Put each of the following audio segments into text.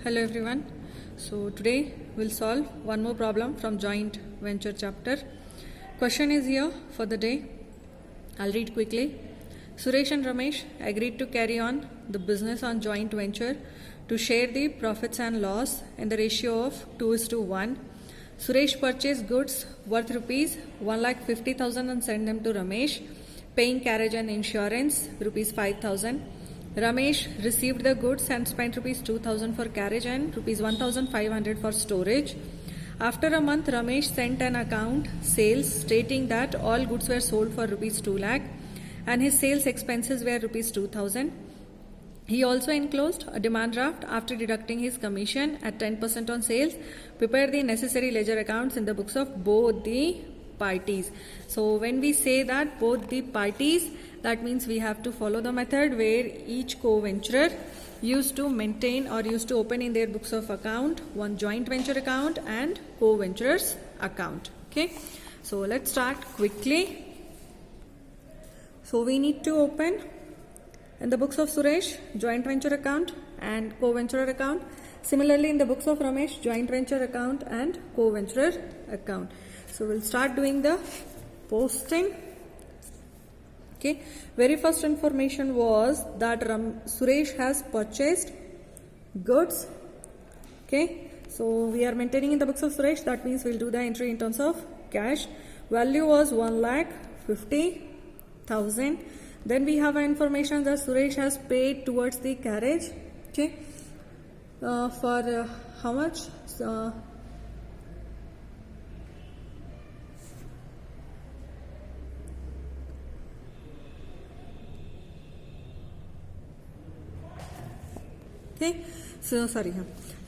Hello everyone. So today we'll solve one more problem from joint venture chapter. Question is here for the day. I'll read quickly. Suresh and Ramesh agreed to carry on the business on joint venture to share the profits and loss in the ratio of 2:1. Suresh purchased goods worth rupees 1,50,000 and sent them to Ramesh, paying carriage and insurance rupees 5,000. Ramesh received the goods and spent rupees 2,000 for carriage and rupees 1,500 for storage. After a month, Ramesh sent an account sales stating that all goods were sold for rupees 2 lakh and his sales expenses were rupees 2,000. He also enclosed a demand draft after deducting his commission at 10% on sales, prepared the necessary ledger accounts in the books of both the parties. So when we say that both the parties, that means we have to follow the method where each co-venturer used to maintain or used to open in their books of account one joint venture account and co-venturer's account. Okay, so let's start quickly. So we need to open in the books of Suresh joint venture account and co-venturer account. Similarly in the books of Ramesh joint venture account and co-venturer account. So we'll start doing the posting. Okay, very first information was that Suresh has purchased goods. Okay, so we are maintaining in the books of Suresh, that means we'll do the entry in terms of cash. Value was 1,50,000. Then we have information that Suresh has paid towards the carriage. Okay, for how much? Okay, so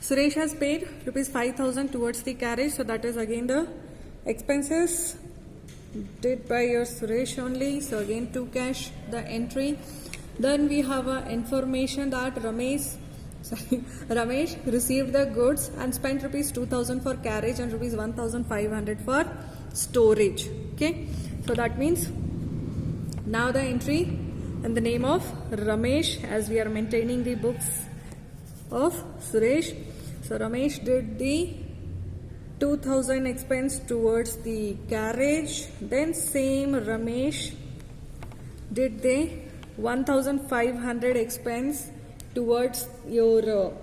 Suresh has paid rupees 5,000 towards the carriage, so that is again the expenses did by your Suresh only. So again to cash the entry. Then we have information that Ramesh received the goods and spent rupees 2,000 for carriage and rupees 1,500 for storage. Okay, so that means now the entry in the name of Ramesh, as we are maintaining the books of Suresh. So Ramesh did the 2,000 expense towards the carriage. Then same Ramesh did the 1,500 expense towards your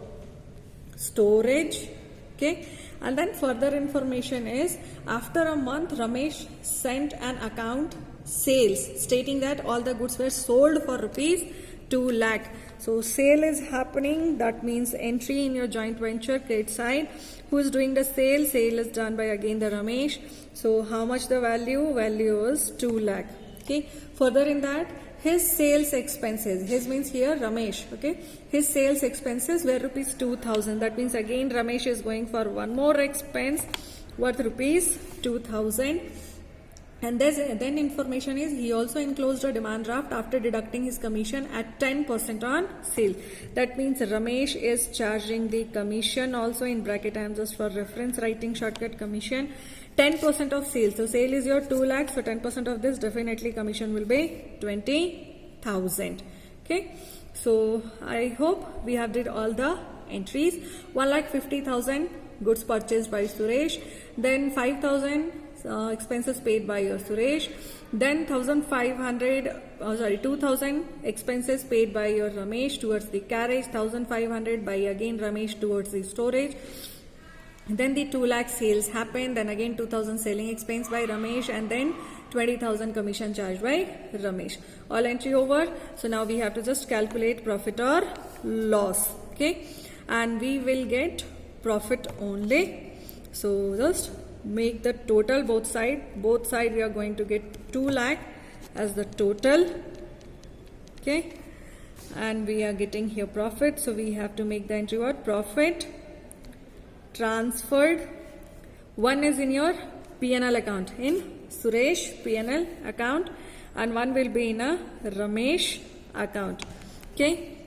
storage. Okay, and then further information is after a month Ramesh sent an account sales stating that all the goods were sold for rupees 2 lakh. So sale is happening, that means entry in your joint venture credit side. Who is doing the sale? Sale is done by again the Ramesh. So how much the value? Value is 2 lakh. Okay, further in that his sales expenses, his means here Ramesh, okay, his sales expenses were rupees 2,000. That means again Ramesh is going for one more expense worth rupees 2,000. And then information is he also enclosed a demand draft after deducting his commission at 10% on sale. That means Ramesh is charging the commission also, in bracket I am just for reference writing shortcut commission, 10% of sale. So sale is your 2 lakhs, so 10% of this definitely commission will be 20,000. Okay, so I hope we have did all the entries. 1,50,000 goods purchased by Suresh, then 5,000 expenses paid by your Suresh, then 2,000 expenses paid by your Ramesh towards the carriage, 1,500 by again Ramesh towards the storage. Then the 2 lakh sales happened, then again 2,000 selling expense by Ramesh, and then 20,000 commission charged by Ramesh. All entry over. So now we have to just calculate profit or loss. Okay, and we will get profit only. So just make the total both side we are going to get 2 lakh as the total. Okay, and we are getting here profit, so we have to make the entry what? Profit transferred. One is in your P&L account, in Suresh P&L account, and one will be in a Ramesh account. Okay,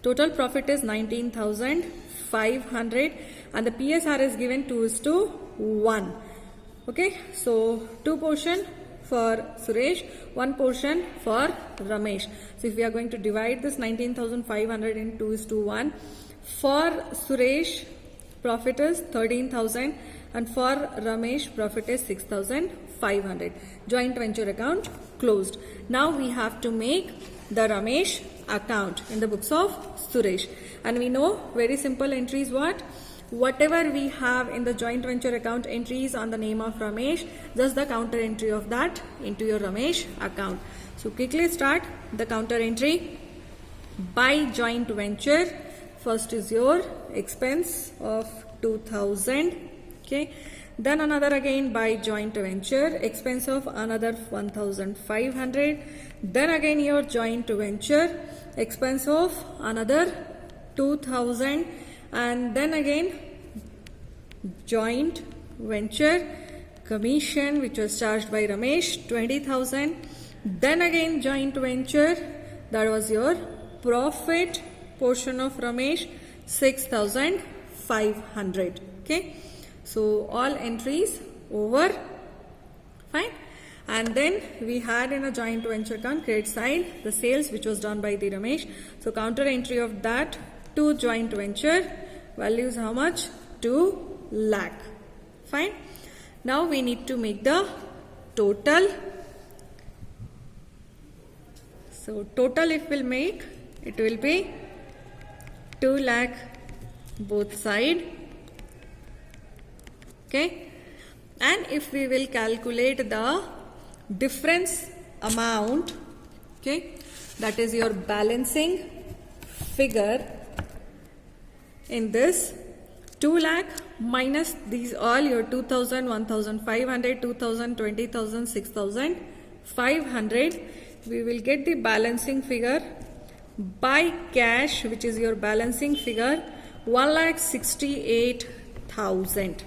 total profit is 19,500 and the PSR is given 2:1. Okay, so 2 portion for Suresh, one portion for Ramesh. So if we are going to divide this 19,500 in 2:1, for Suresh profit is 13,000 and for Ramesh profit is 6,500. Joint venture account closed. Now we have to make the Ramesh account in the books of Suresh, and we know very simple entries what? Whatever we have in the joint venture account entries on the name of Ramesh, just the counter entry of that into your Ramesh account. So quickly start the counter entry. By joint venture, first is your expense of 2,000, okay. Then another again by joint venture, expense of another 1,500. Then again your joint venture, expense of another 2,000. And then again joint venture commission which was charged by Ramesh, 20,000. Then again joint venture, that was your profit portion of Ramesh, 6,500. Okay, so all entries over, fine. And then we had in a joint venture account credit side the sales which was done by the Ramesh. So counter entry of that to joint venture value is how much? 2 lakh. Fine. Now we need to make the total. So total if we'll make, it will be 2 lakh both side. Okay. And if we will calculate the difference amount, okay, that is your balancing figure in this 2 lakh minus these all your 2,000, 1,500, 2,000, 20,000, 6,500, we will get the balancing figure by cash, which is your balancing figure 1,68,000.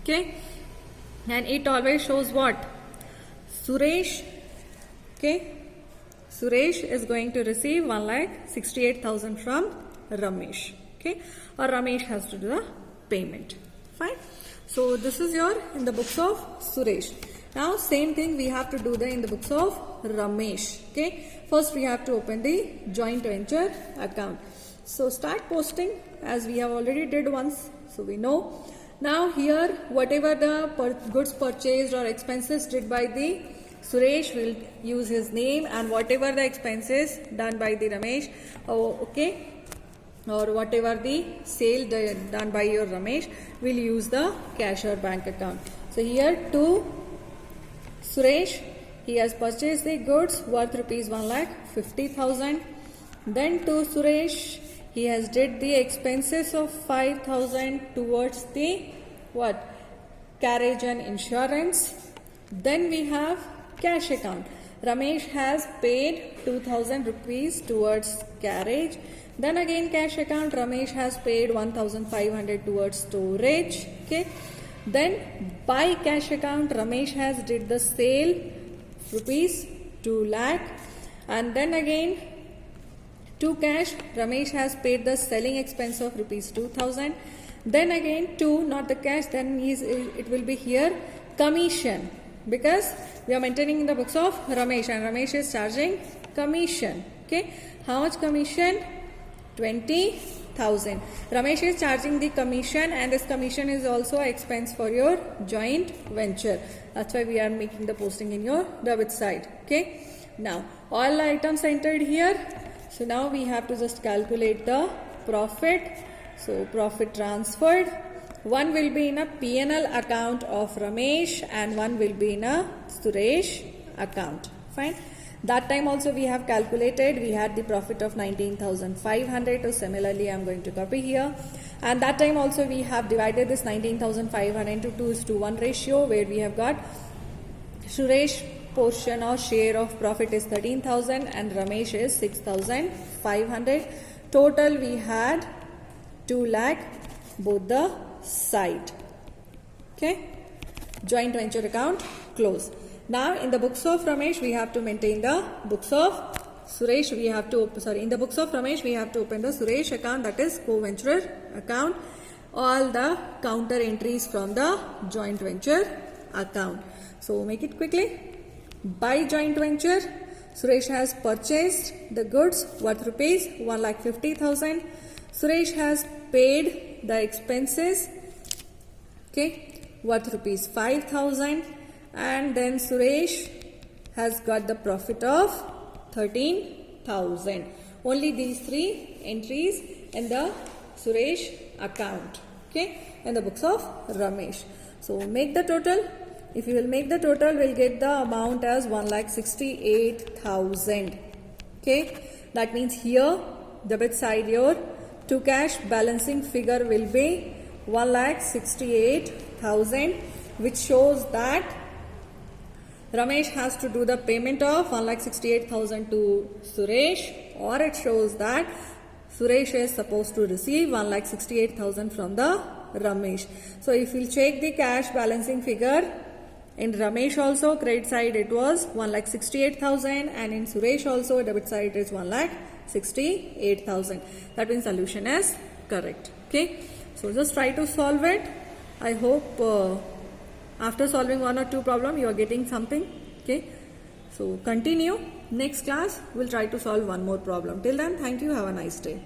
Okay, and it always shows what? Suresh, okay, Suresh is going to receive 1,68,000 from Ramesh. Okay, or Ramesh has to do the payment. Fine. So this is your in the books of Suresh. Now same thing we have to do in the books of Ramesh. Okay. First we have to open the joint venture account. So start posting as we have already did once. So we know. Now here whatever the goods purchased or expenses did by the Suresh will use his name, and whatever the expenses done by the Ramesh, okay, or whatever the sale done by your Ramesh, will use the cash or bank account. So here to Suresh, he has purchased the goods worth rupees 1,50,000. Then to Suresh, he has did the expenses of 5,000 towards the what? Carriage and insurance. Then we have cash account. Ramesh has paid 2,000 rupees towards carriage. Then again cash account, Ramesh has paid 1,500 towards storage. Okay. Then by cash account, Ramesh has did the sale rupees 2 lakh. And then again to cash, Ramesh has paid the selling expense of rupees 2,000. Then again to not the cash, then it will be here commission, because we are maintaining in the books of Ramesh and Ramesh is charging commission. Okay, how much commission? 20,000. Ramesh is charging the commission, and this commission is also an expense for your joint venture. That's why we are making the posting in your debit side. Okay. Now all items entered here. So now we have to just calculate the profit. So profit transferred. One will be in a P&L account of Ramesh and one will be in a Suresh account. Fine. That time also we have calculated, we had the profit of 19,500. So similarly I am going to copy here. And that time also we have divided this 19,500 into 2:1 ratio, where we have got Suresh portion or share of profit is 13,000 and Ramesh is 6,500. Total we had 2 lakh both the side. Okay. Joint venture account close. Now in the books of Ramesh we have to maintain the books of Suresh. We have to in the books of Ramesh we have to open the Suresh account, that is co-venture account. All the counter entries from the joint venture account. So make it quickly. By joint venture, Suresh has purchased the goods worth rupees 1,50,000. Suresh has paid the expenses, okay, worth rupees 5,000, and then Suresh has got the profit of 13,000. Only these three entries in the Suresh account, okay, in the books of Ramesh. So make the total. If you will make the total, we'll get the amount as 1,68,000. Okay, that means here debit side your to cash balancing figure will be 1,68,000, which shows that Ramesh has to do the payment of 1,68,000 to Suresh, or it shows that Suresh is supposed to receive 1,68,000 from the Ramesh. So if we'll check the cash balancing figure, in Ramesh also credit side it was 1,68,000, and in Suresh also debit side is 1,68,000. That means solution is correct. Okay, so just try to solve it. I hope after solving one or two problem you are getting something. Okay, so continue. Next class we'll try to solve one more problem. Till then, thank you. Have a nice day.